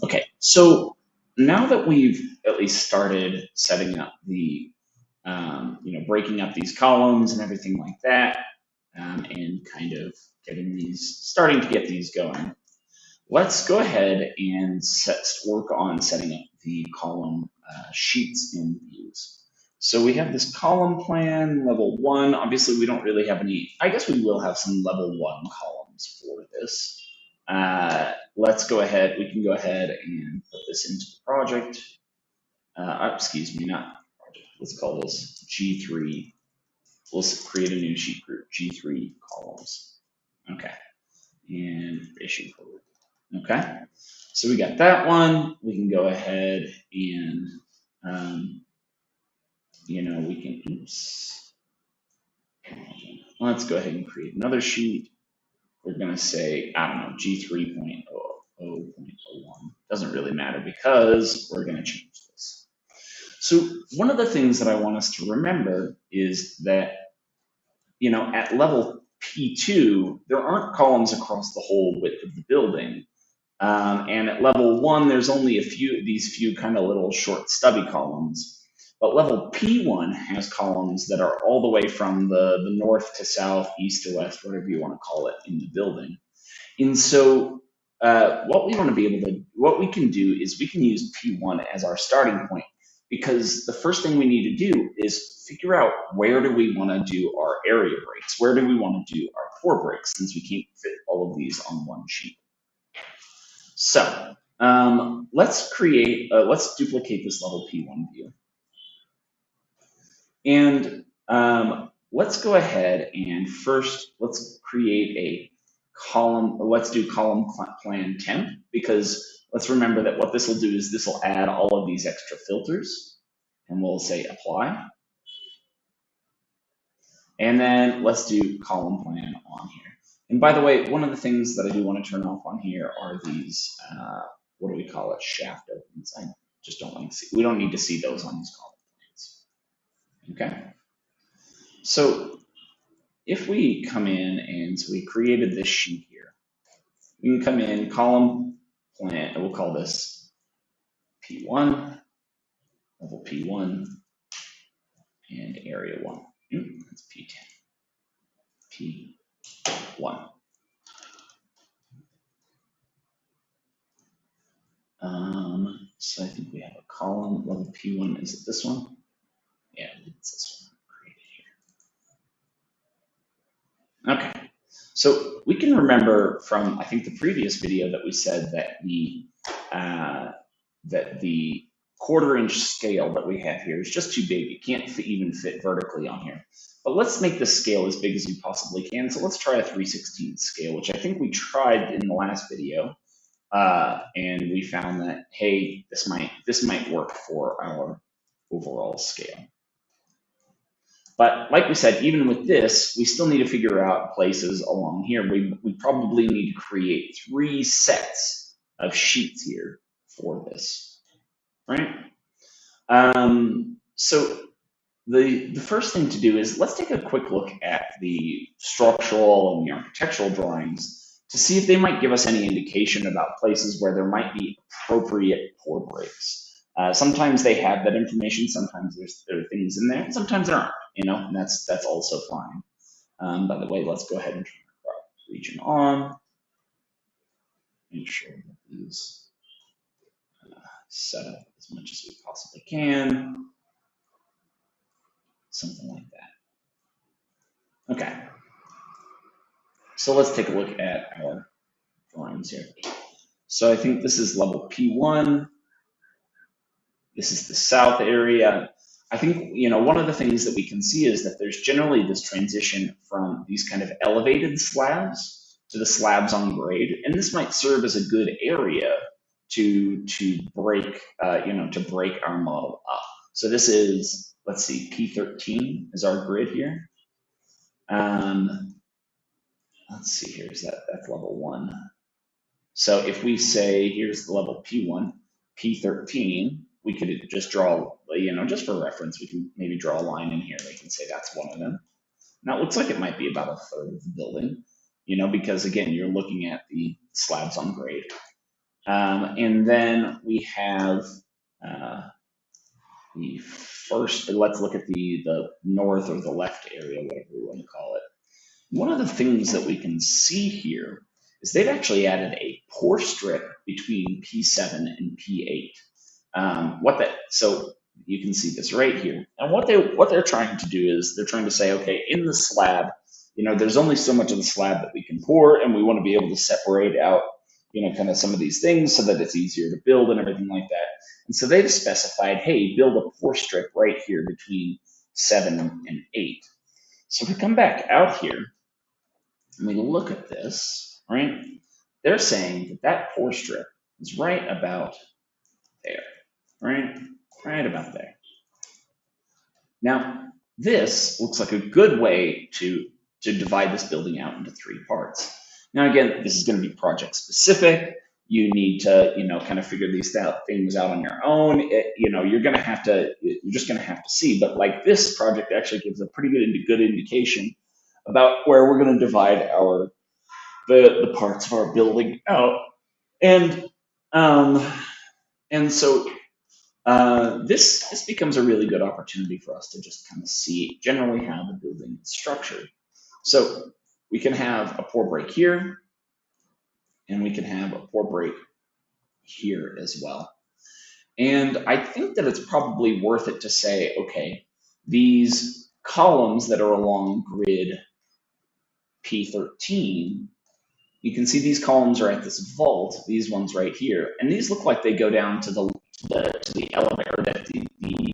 Okay, so now that we've at least started setting up the, breaking up these columns and everything like that, and kind of starting to get these going, let's go ahead and work on setting up the column sheets in views. So we have this column plan, level one. Obviously, we don't really have any, I guess we will have some level one columns for this. Let's go ahead, we can go ahead and put this into the project. Excuse me, not project. Let's call this G3. Let's create a new sheet group, G3 columns. Okay, and issue forward. Okay, so we got that one. We can go ahead and, we can, oops. Let's go ahead and create another sheet. We're going to say, I don't know, G3.0.01. Doesn't really matter because we're going to change this. So one of the things that I want us to remember is that, at level P2, there aren't columns across the whole width of the building. And at level one, there's only these few kind of little short stubby columns. But level P1 has columns that are all the way from the north to south, east to west, whatever you want to call it, in the building. And so what we can do is we can use P1 as our starting point, because the first thing we need to do is figure out where do we want to do our area breaks? Where do we want to do our pour breaks, since we can't fit all of these on one sheet? So let's duplicate this level P1 view. And let's go ahead and first let's create a column. Let's do column plan temp, because let's remember that what this will do is this will add all of these extra filters, and we'll say apply. And then let's do column plan on here. And by the way, one of the things that I do want to turn off on here are these, what do we call it, shaft opens. I just don't like to see, we don't need to see those on these column plans. Okay. So if we come in and so we created this sheet here, we can come in column plan, and we'll call this P1, level P1, and area 1. That's P10, P1. So I think we have a column, level P1, is it this one? Yeah, it's this one, created here. Okay, so we can remember from, I think, the previous video that we said that the 1/4 inch scale that we have here is just too big. It can't even fit vertically on here. But let's make this scale as big as we possibly can. So let's try a 3/16 scale, which I think we tried in the last video. And we found that, hey, this might work for our overall scale. But like we said, even with this, we still need to figure out places along here. We probably need to create 3 sets of sheets here for this, right? So the first thing to do is let's take a quick look at the structural and the architectural drawings to see if they might give us any indication about places where there might be appropriate pour breaks. Sometimes they have that information, sometimes there are things in there, and sometimes there aren't, and that's also fine. By the way, let's go ahead and turn our crop region on. Make sure that these set up as much as we possibly can. Something like that. Okay. So let's take a look at our drawings here. So I think this is level P1. This is the south area. I think, one of the things that we can see is that there's generally this transition from these kind of elevated slabs to the slabs on grade. And this might serve as a good area to break, to break our model up. So this is, let's see, P13 is our grid here. Let's see, that's level 1. So if we say, here's the level P1, P13, we could just draw, just for reference, we can maybe draw a line in here. We can say that's one of them. Now it looks like it might be about 1/3 of the building, because again, you're looking at the slabs on grade. And then we have the first, let's look at the north or the left area, whatever we want to call it. One of the things that we can see here is they've actually added a pore strip between P7 and P8. So you can see this right here. And what they're trying to do is they're trying to say, okay, in the slab, there's only so much of the slab that we can pour, and we want to be able to separate out, kind of some of these things so that it's easier to build and everything like that. And so they've specified, hey, build a pore strip right here between 7 and 8. So if we come back out here and we look at this, right, they're saying that that pore strip is right about there, right about there. Now, this looks like a good way to divide this building out into 3 parts. Now, again, this is going to be project specific. You need to, kind of figure these things out on your own. You're just going to have to see. But like this project actually gives a pretty good indication about where we're going to divide the parts of our building out. And so this becomes a really good opportunity for us to just kind of see generally how the building is structured. So we can have a pour break here, and we can have a pour break here as well. And I think that it's probably worth it to say, okay, these columns that are along grid P13, you can see these columns are at this vault, these ones right here, and these look like they go down to the elevator, that the